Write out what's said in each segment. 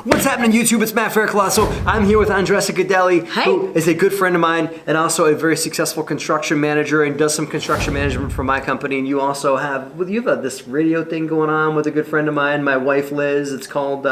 What's happening, YouTube? It's Matt Faircolosso. I'm here with DeRosa Group, who is a good friend of mine and also a very successful construction manager and does some construction management for my company. And you also have this radio thing going on with a good friend of mine, my wife Liz. It's called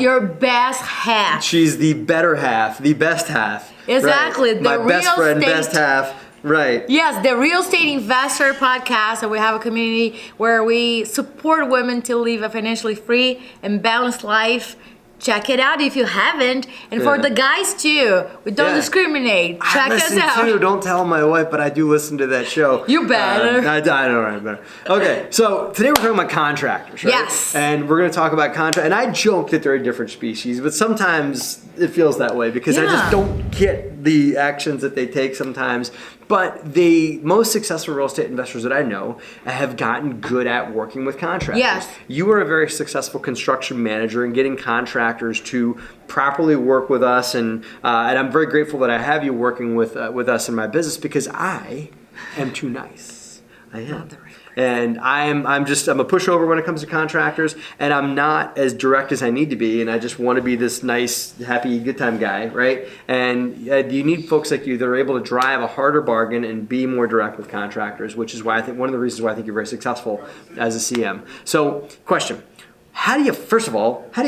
Your Best Half. She's the better half, the best half. Exactly. Right. My best friend, best half. Right. Yes, the Real Estate Investor podcast, and we have a community where we support women to live a financially free and balanced life. Check it out if you haven't. And for the guys too, we don't discriminate. Check us out. Too. Don't tell my wife, but I do listen to that show. You better. I know, right? Better. Okay, so today we're talking about contractors, right? Yes. And we're going to talk about contract. And I joke that they're a different species, but sometimes it feels that way because I just don't get the actions that they take sometimes. But the most successful real estate investors that I know have gotten good at working with contractors. Yes. You are a very successful construction manager and getting contractors to properly work with us, and I'm very grateful that I have you working with us in my business because I am too nice. I am. And I'm a pushover when it comes to contractors, and I'm not as direct as I need to be, and I just want to be this nice, happy, good time guy, right? And you need folks like you that are able to drive a harder bargain and be more direct with contractors, which is why I think one of the reasons why I think you're very successful as a CM. So, question: how do you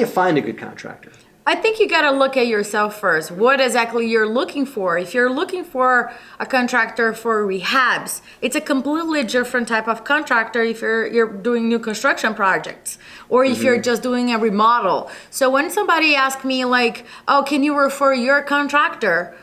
find a good contractor? I think you got to look at yourself first. What exactly you're looking for. If you're looking for a contractor for rehabs, it's a completely different type of contractor if you're doing new construction projects or if you're just doing a remodel. So when somebody asks me like, oh, can you refer your contractor?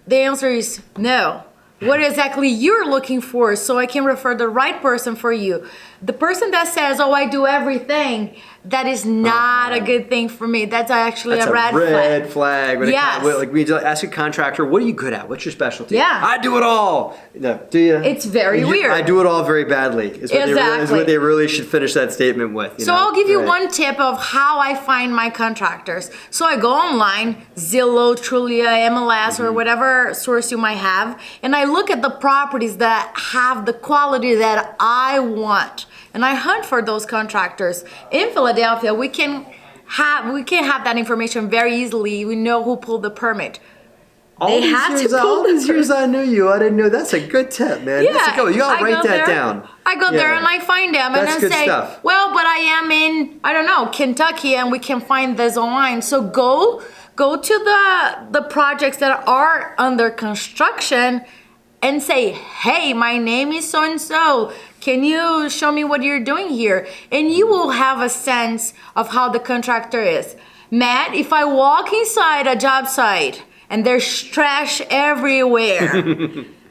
The answer is no. What exactly you're looking for so I can refer the right person for you. The person that says, oh, I do everything, that is not a good thing for me. That's actually a red flag. Yes. Like we ask a contractor, what are you good at? What's your specialty? Yeah. I do it all. No, do you? It's very weird. I do it all very badly. Is what they really should finish that statement with. So I'll give you one tip of how I find my contractors. So I go online, Zillow, Trulia, MLS, or whatever source you might have, and I look at the properties that have the quality that I want. And I hunt for those contractors. In Philadelphia, we can have that information very easily. We know who pulled the permit. All these years I knew you, I didn't know. That's a good tip, man. Yeah, you gotta write that down. I go there and I find them and I say, stuff. well, but I am in, I don't know, Kentucky, and we can find this online. So go to the projects that are under construction and say, hey, my name is so-and-so. Can you show me what you're doing here? And you will have a sense of how the contractor is. Matt, if I walk inside a job site and there's trash everywhere,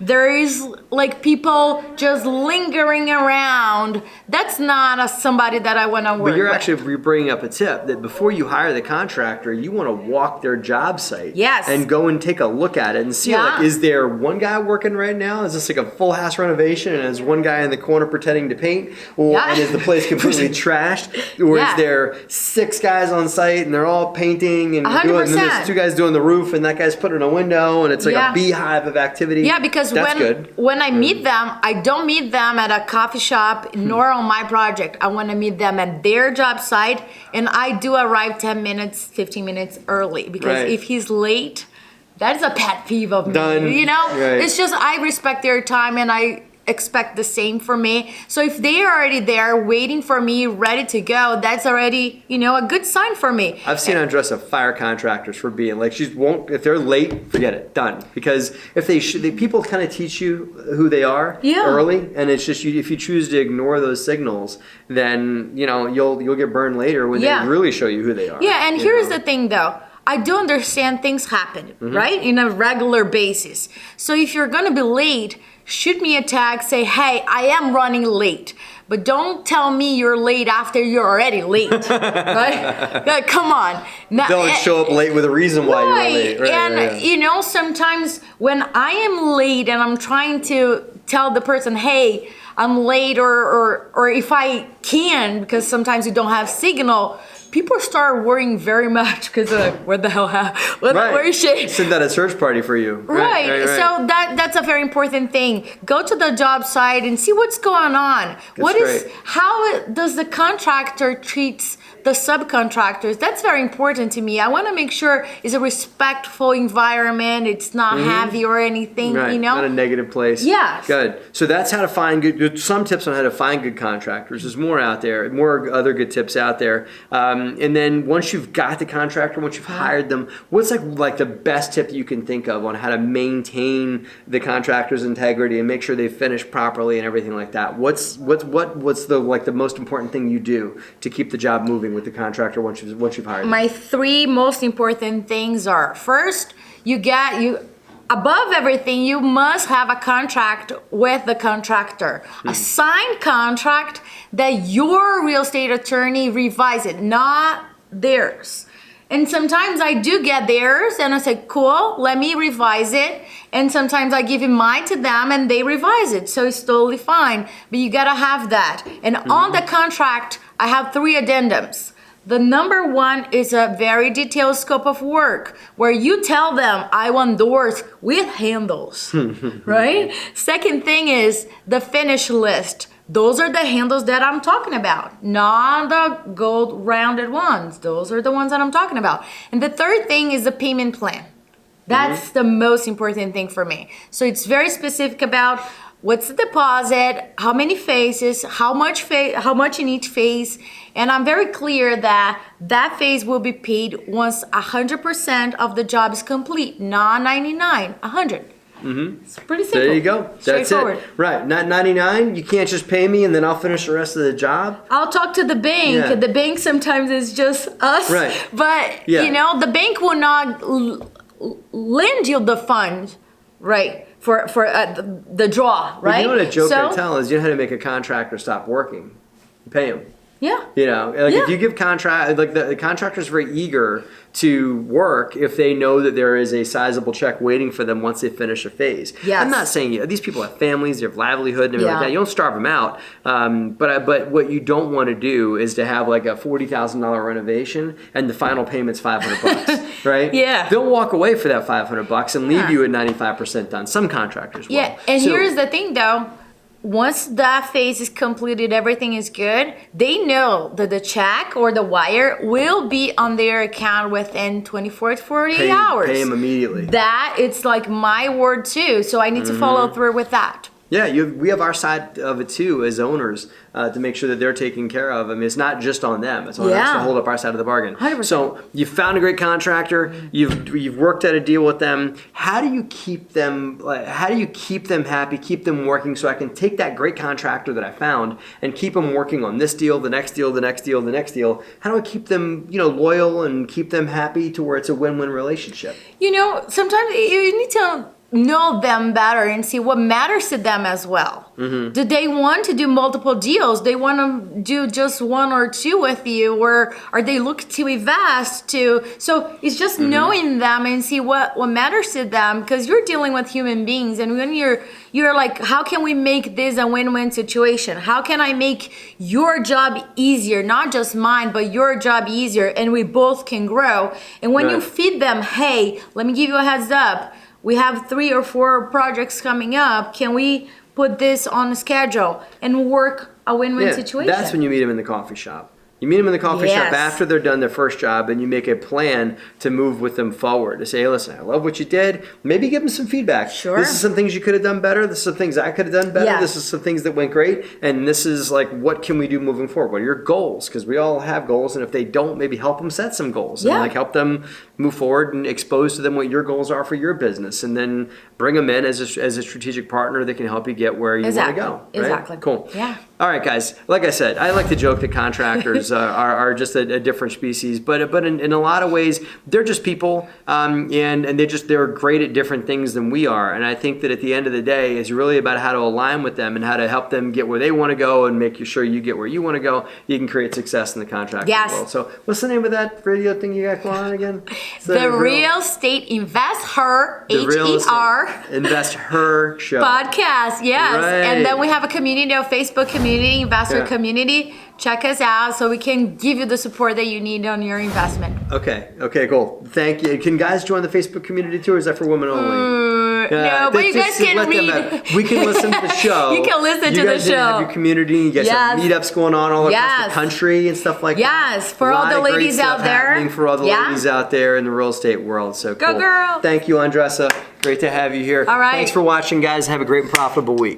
there is like people just lingering around, that's not somebody that I want to work with. But you're bringing up a tip that before you hire the contractor, you want to walk their job site. Yes. And go and take a look at it and see, like, is there one guy working right now? Is this like a full house renovation and is one guy in the corner pretending to paint? And is the place completely trashed? Or is there 6 guys on site and they're all painting and 100%. and then there's 2 guys doing the roof and that guy's putting a window and it's like a beehive of activity? Yeah, because when I meet them, I don't meet them at a coffee shop nor on my project. I want to meet them at their job site, and I do arrive 10 minutes, 15 minutes early because if he's late, that is a pet peeve of me. It's just I respect their time and I expect the same for me. So if they are already there waiting for me, ready to go, that's already, a good sign for me. I've seen DeRosa fire contractors for being like, if they're late, forget it, done. Because if people kind of teach you who they are early, and it's just if you choose to ignore those signals, then you'll get burned later when they really show you who they are. Yeah, and here's the thing though. I do understand things happen, right? In a regular basis. So if you're gonna be late, shoot me a tag, say, hey, I am running late. But don't tell me you're late after you're already late, right? Like, come on. Don't show up late with a reason why you're late. Right, and sometimes when I am late and I'm trying to tell the person, hey, I'm late, or if I can, because sometimes you don't have signal, people start worrying very much because where the hell where is she? Send that a search party for you. Right. So that's a very important thing. Go to the job site and see what's going on. How does the contractor treats the subcontractors. That's very important to me. I want to make sure it's a respectful environment. It's not heavy or anything, Right. you know? Not a negative place. Yes. Good. So that's how to find good, some tips on how to find good contractors. There's more out there, more other good tips out there. And then once you've got the contractor, once you've hired them, what's like the best tip that you can think of on how to maintain the contractor's integrity and make sure they finish properly and everything like that? What's the most important thing you do to keep the job moving with the contractor once you've hired them? My 3 most important things are, first, above everything, you must have a contract with the contractor, a signed contract that your real estate attorney revises, not theirs. And sometimes I do get theirs and I say, cool, let me revise it. And sometimes I give mine to them and they revise it. So it's totally fine. But you gotta have that. And on the contract, I have 3 addendums. The number 1 is a very detailed scope of work where you tell them, I want doors with handles, right? Second thing is the finish list. Those are the handles that I'm talking about, not the gold rounded ones. Those are the ones that I'm talking about. And the third thing is the payment plan. That's the most important thing for me. So it's very specific about what's the deposit, how many phases, how much in each phase. And I'm very clear that that phase will be paid once 100% of the job is complete, not 99, 100. It's pretty simple. There you go. That's it. Right. Not 99. You can't just pay me and then I'll finish the rest of the job. I'll talk to the bank. Yeah. The bank sometimes is just us. Right. But, Yeah. you know, the bank will not lend you the fund, right, for the draw, right? But you know what a joke I tell is, you know how to make a contractor stop working? You pay him. Yeah. You know, if you give the contractor's very eager to work if they know that there is a sizable check waiting for them once they finish a phase. Yes. I'm not saying these people have families, they have livelihood and everything like that. You don't starve them out. But what you don't want to do is to have like a $40,000 renovation and the final payment's $500, right? Yeah. They'll walk away for that $500 and leave you at 95% done. Some contractors will. Yeah, and here's the thing though. Once that phase is completed, everything is good, they know that the check or the wire will be on their account within 24 to 48 hours. Pay them immediately. That, it's like my word too, so I need to follow through with that. Yeah, we have our side of it too as owners to make sure that they're taken care of. I mean, it's not just on them; it's on us to hold up our side of the bargain. 100%. So you found a great contractor. You've worked out a deal with them. How do you keep them? How do you keep them happy? Keep them working so I can take that great contractor that I found and keep them working on this deal, the next deal, the next deal, the next deal. How do I keep them, loyal and keep them happy to where it's a win-win relationship? You know, sometimes you need to know them better and see what matters to them as well. Do they want to do multiple deals? They want to do just 1 or 2 with you, or are they looking to invest to? So it's just knowing them and see what matters to them, because you're dealing with human beings, and when you're like, how can we make this a win-win situation? How can I make your job easier, not just mine, but your job easier, and we both can grow? And when you feed them, hey, let me give you a heads up. We have 3 or 4 projects coming up. Can we put this on the schedule and work a win-win situation? That's when you meet them in the coffee shop. You meet them in the coffee shop Yes. after they're done their first job, and you make a plan to move with them forward. To say, hey, listen, I love what you did. Maybe give them some feedback. Sure. This is some things you could have done better. This is some things I could have done better. Yeah. This is some things that went great. And this is like, what can we do moving forward? What are your goals? Because we all have goals, and if they don't, maybe help them set some goals. Yeah. And like help them move forward and expose to them what your goals are for your business. And then bring them in as a strategic partner that can help you get where you want to go. Right? Exactly. Cool. Yeah. All right, guys. Like I said, I like to joke that contractors are just a different species, but in a lot of ways, they're just people, and they're great at different things than we are. And I think that at the end of the day, it's really about how to align with them and how to help them get where they want to go and make sure you get where you want to go. You can create success in the contracting world. So, what's the name of that radio thing you got going on again? The Real Estate Invest Her, HER. Invest Her show. Podcast, yes. Right. And then we have a community, a Facebook community, investor community. Check us out so we can give you the support that you need on your investment. Okay, cool. Thank you. Can guys join the Facebook community too, or is that for women only? but you guys can read. We can listen to the show. You can listen to You the guys have show. your community. You guys have meetups going on all across the country and stuff like that. Yes, for all the ladies out there. For all the ladies out there in the real estate world. So cool. Go girl. Thank you, Andressa. Great to have you here. All right. Thanks for watching, guys. Have a great and profitable week.